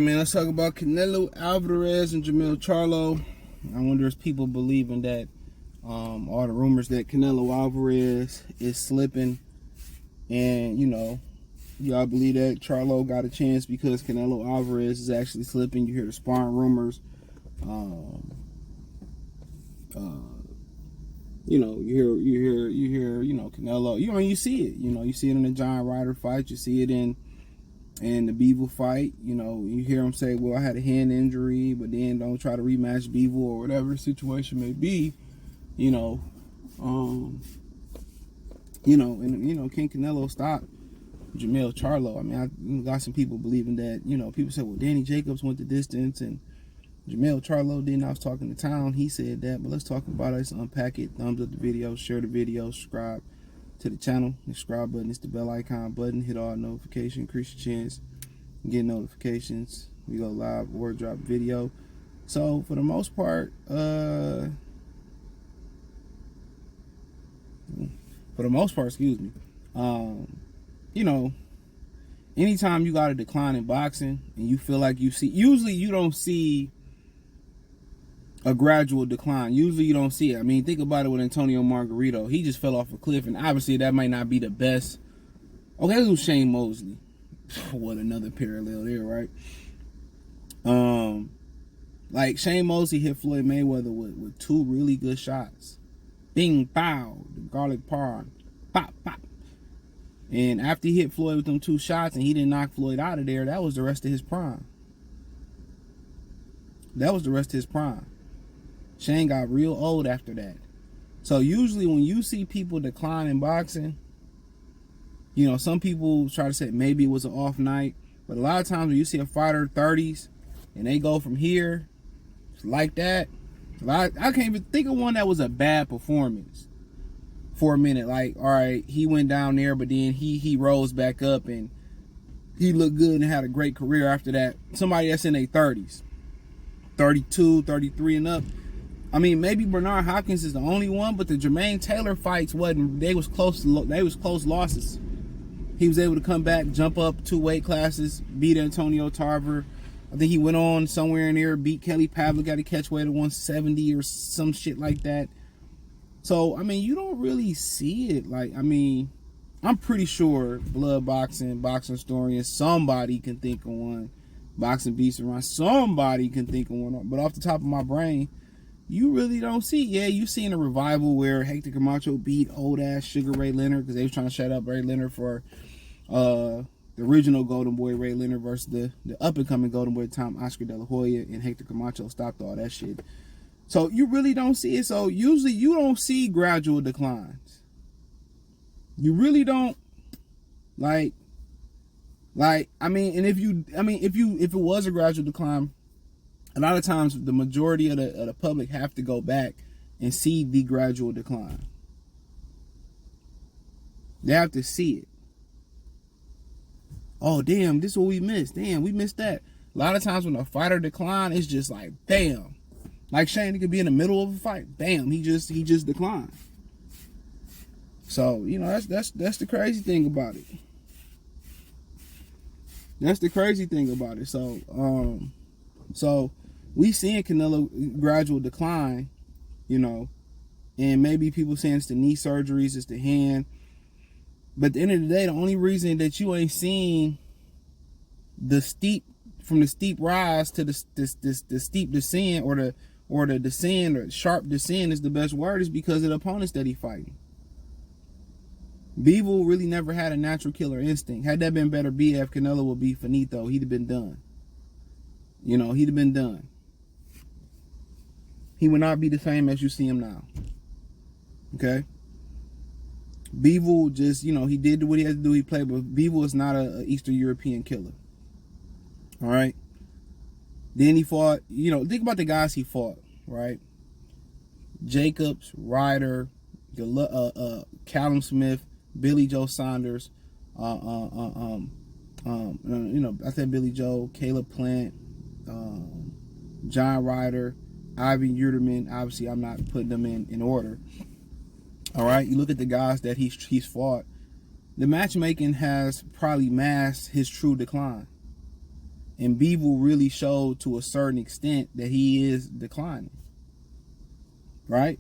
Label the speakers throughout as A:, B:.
A: right, man, let's talk about Canelo, Alvarez, and Jermell Charlo. I wonder if people believing that all the rumors that Canelo Alvarez is slipping, and y'all believe that Charlo got a chance because Canelo Alvarez is actually slipping. You hear the sparring rumors. You hear Canelo. You see it. You see it in the John Ryder fight. You see it in the Bivol fight. You hear him say, "Well, I had a hand injury," but then don't try to rematch Bivol or whatever the situation may be. Can Canelo stop Jermell Charlo? I mean, I got some people believing that. People say, "Well, Danny Jacobs went the distance and Jermell Charlo didn't." I was talking to Town. He said that, but let's talk about it. Let's unpack it. Thumbs up the video, share the video, subscribe to the channel. The subscribe button is the bell icon button. Hit all notifications, increase your chance get notifications. We go live or drop video. So for the most part, excuse me. Anytime you got a decline in boxing and you feel like usually you don't see a gradual decline. Usually you don't see it. I mean, think about it with Antonio Margarito. He just fell off a cliff, and obviously that might not be the best. Okay, this was Shane Mosley. What another parallel there, right? Like Shane Mosley hit Floyd Mayweather with two really good shots. Bing, pow, the garlic parm, pop, pop. And after he hit Floyd with them two shots and he didn't knock Floyd out of there, that was the rest of his prime. Shane got real old after that. So usually when you see people decline in boxing, some people try to say maybe it was an off night, but a lot of times when you see a fighter 30s and they go from here like that, I can't even think of one that was a bad performance for a minute. Like, all right, he went down there, but then he rose back up and he looked good and had a great career after that. Somebody that's in their 30s, 32, 33 and up. I mean, maybe Bernard Hopkins is the only one, but the Jermaine Taylor fights they was close losses. He was able to come back, jump up 2 weight classes, beat Antonio Tarver. I think he went on somewhere in there, beat Kelly Pavlik, got a catch weight of 170 or some shit like that. So, I mean, you don't really see it. Like, I mean, I'm pretty sure blood boxing historians, somebody can think of one. Boxing beats around, somebody can think of one. But off the top of my brain, you really don't see. Yeah, you seen a revival where Hector Camacho beat old ass Sugar Ray Leonard because they was trying to shut up Ray Leonard for the original Golden Boy Ray Leonard versus the up and coming Golden Boy Tom Oscar De La Hoya, and Hector Camacho stopped all that shit. So you really don't see it. So usually you don't see gradual declines. You really don't. Like I mean, and if it was a gradual decline, a lot of times the majority of the public have to go back and see the gradual decline. They have to see it. Oh, damn, this is what we missed. Damn, we missed that. A lot of times when a fighter decline, it's just like, bam. Like Shane, he could be in the middle of a fight. Bam, he just declined. So, that's the crazy thing about it. So we seeing Canelo gradual decline, and maybe people saying it's the knee surgeries, it's the hand. But at the end of the day, the only reason that you ain't seeing the steep rise to the steep descent or the descent or sharp descent is the best word is because of the opponents that he fighting. Bivol really never had a natural killer instinct. Had that been better BF, Canelo would be finito. He'd have been done. He'd have been done. He would not be the same as you see him now. Okay? Bivol just, he did what he had to do. He played, but Bivol is not a Eastern European killer. All right? Then he fought, think about the guys he fought, right? Jacobs, Ryder, Callum Smith, Billy Joe Saunders, I said Billy Joe, Caleb Plant, John Ryder, Ivan Uterman. Obviously, I'm not putting them in order. All right, you look at the guys that he's fought. The matchmaking has probably masked his true decline. And Bivol really showed to a certain extent that he is declining. Right?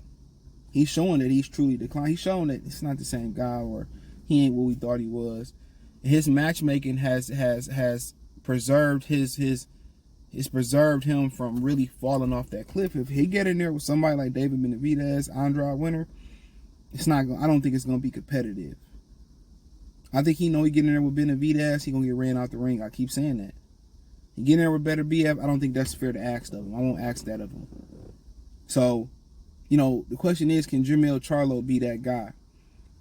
A: He's showing that he's truly declining. He's showing that it's not the same guy, or he ain't what we thought he was. His matchmaking has preserved it's preserved him from really falling off that cliff. If he get in there with somebody like David Benavidez, Andrade Winter, it's not. I don't think it's gonna be competitive. I think he get in there with Benavidez, he gonna get ran out the ring. I keep saying that. He get in there with better BF. I don't think that's fair to ask of him. I won't ask that of him. So, the question is, can Jermell Charlo be that guy?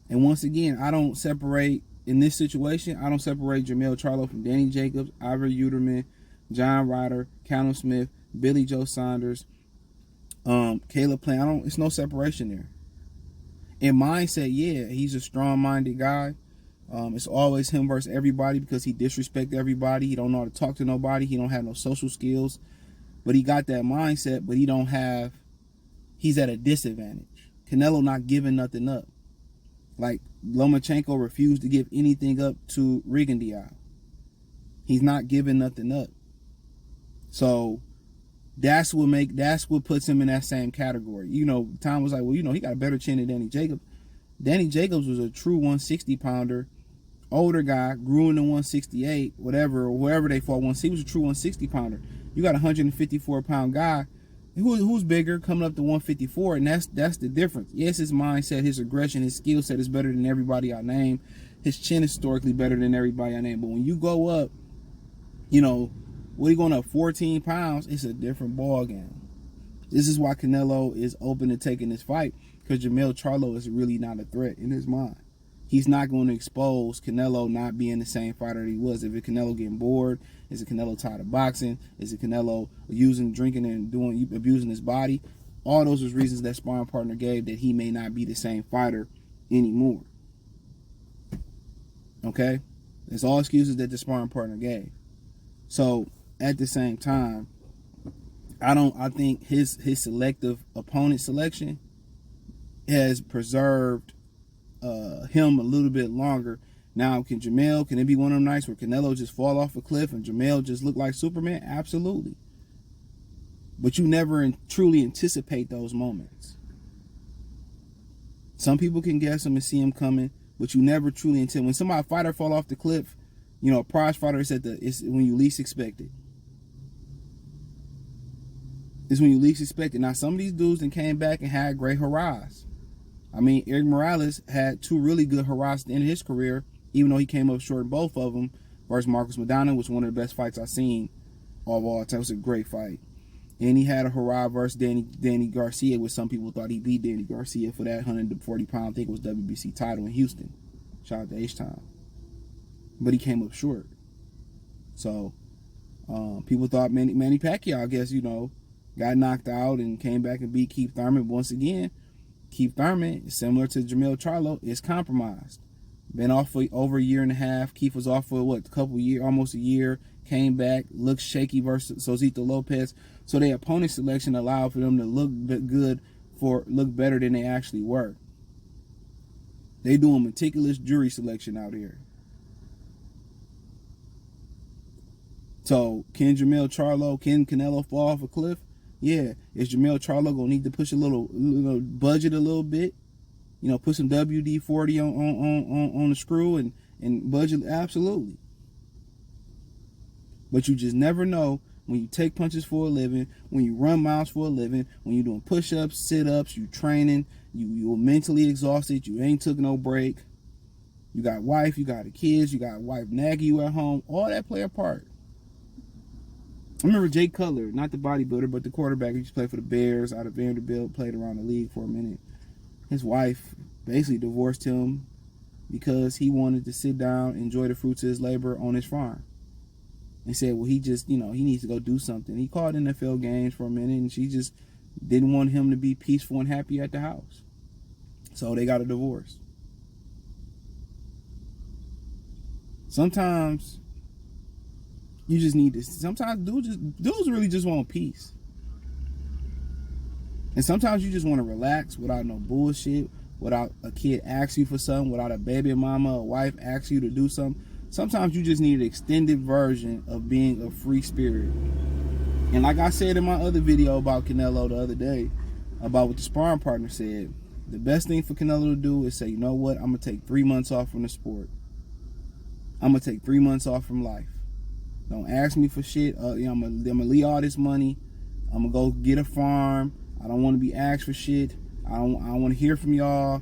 A: And once again, I don't separate in this situation. I don't separate Jermell Charlo from Danny Jacobs, Ivor Uterman, John Ryder, Callum Smith, Billy Joe Saunders, Caleb Plant. It's no separation there. In mindset, yeah, he's a strong-minded guy. It's always him versus everybody because he disrespects everybody. He don't know how to talk to nobody. He don't have no social skills. But he got that mindset, but he's at a disadvantage. Canelo not giving nothing up. Like Lomachenko refused to give anything up to Rigondeaux. He's not giving nothing up. So that's what puts him in that same category. Tom was like, well, he got a better chin than Danny Jacobs. Danny Jacobs was a true 160 pounder, older guy, grew into 168, whatever, or wherever they fought once. He was a true 160 pounder. You got a 154 pound guy who's bigger, coming up to 154, and that's the difference. Yes, his mindset, his aggression, his skill set is better than everybody I name. His chin is historically better than everybody I name. But when you go up, what are you going up 14 pounds? It's a different ball game. This is why Canelo is open to taking this fight, because Jermell Charlo is really not a threat in his mind. He's not going to expose Canelo not being the same fighter that he was. If it's Canelo getting bored, is it Canelo tired of boxing? Is it Canelo drinking and abusing his body? All those was reasons that sparring partner gave that he may not be the same fighter anymore. Okay? It's all excuses that the sparring partner gave. So at the same time, I think his selective opponent selection has preserved him a little bit longer. Now, can it be one of them nights where Canelo just fall off a cliff and Jermell just look like Superman? Absolutely. But you never truly anticipate those moments. Some people can guess them and see them coming, but you never truly anticipate. When somebody fighter fall off the cliff, a prize fighter is it's when you least expect it. It's when you least expect it. Now, some of these dudes that came back and had great hurrahs. I mean, Eric Morales had two really good hurrahs at the end of his career, even though he came up short in both of them, versus Marcos Maidana, which was one of the best fights I've seen of all time. It was a great fight. And he had a hurrah versus Danny Garcia, which some people thought he beat Danny Garcia for that 140-pound, I think it was WBC title in Houston. Shout out to H-Time. But he came up short. So, people thought Manny Pacquiao, I guess, got knocked out and came back and beat Keith Thurman. But once again, Keith Thurman, similar to Jermell Charlo, is compromised. Been off for over a year and a half. Keith was off for almost a year. Came back, looked shaky versus Sosito Lopez. So their opponent selection allowed for them to look better than they actually were. They doing meticulous jury selection out here. So can Canelo fall off a cliff? Yeah. Is Jermell Charlo gonna need to push a little budget a little bit? Put some WD-40 on the screw and budget? Absolutely. But you just never know when you take punches for a living, when you run miles for a living, when you're doing push-ups, sit-ups, you training, you're mentally exhausted, you ain't took no break, you got wife, you got the kids, you got wife nagging you at home, all that play a part. I remember Jay Cutler, not the bodybuilder, but the quarterback. He used to play for the Bears out of Vanderbilt, played around the league for a minute. His wife basically divorced him because he wanted to sit down, enjoy the fruits of his labor on his farm. And said, well, he just, he needs to go do something. He called NFL games for a minute, and she just didn't want him to be peaceful and happy at the house. So they got a divorce. Sometimes you just need to. Sometimes dudes really just want peace. And sometimes you just want to relax without no bullshit, without a kid asks you for something, without a baby mama or wife asks you to do something. Sometimes you just need an extended version of being a free spirit. And like I said in my other video about Canelo the other day, about what the sparring partner said, the best thing for Canelo to do is say, you know what, I'm going to take 3 months off from the sport. I'm going to take 3 months off from life. Don't ask me for shit. I'm going to leave all this money. I'm going to go get a farm. I don't want to be asked for shit. I don't want to hear from y'all.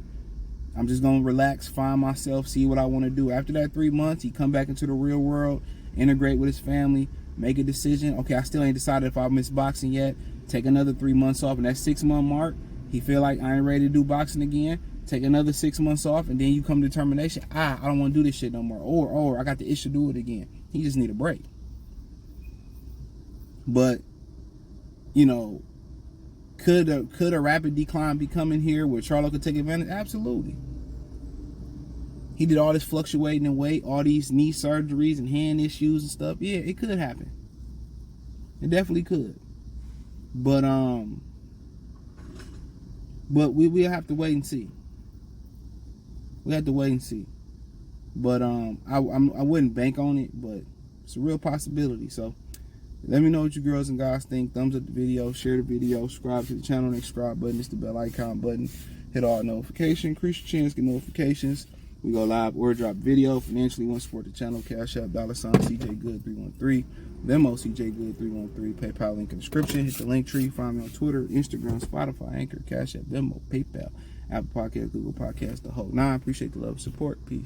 A: I'm just going to relax, find myself, see what I want to do. After that 3 months, he come back into the real world, integrate with his family, make a decision. Okay, I still ain't decided if I miss boxing yet. Take another 3 months off. And that 6 month mark, he feel like I ain't ready to do boxing again. Take another 6 months off, and then you come to determination. I don't want to do this shit no more. Or I got the itch to do it again. He just need a break. But, you know, could a rapid decline be coming here where Charlo could take advantage? Absolutely. He did all this fluctuating in weight, all these knee surgeries and hand issues and stuff. Yeah, it could happen. It definitely could. But we'll have to wait and see. We have to wait and see. But I wouldn't bank on it, but it's a real possibility. So let me know what you girls and guys think. Thumbs up the video, share the video, subscribe to the channel. Next subscribe button is the bell icon button. Hit all notifications, increase your chance, get notifications. We go live or drop video. Financially want to support the channel. Cash App, $CJ Good 313. Venmo CJ Good 313. PayPal link in the description. Hit the link tree. Find me on Twitter, Instagram, Spotify, Anchor, Cash App, Venmo, PayPal, Apple Podcast, Google Podcast, the whole nine. Appreciate the love and support. Peace.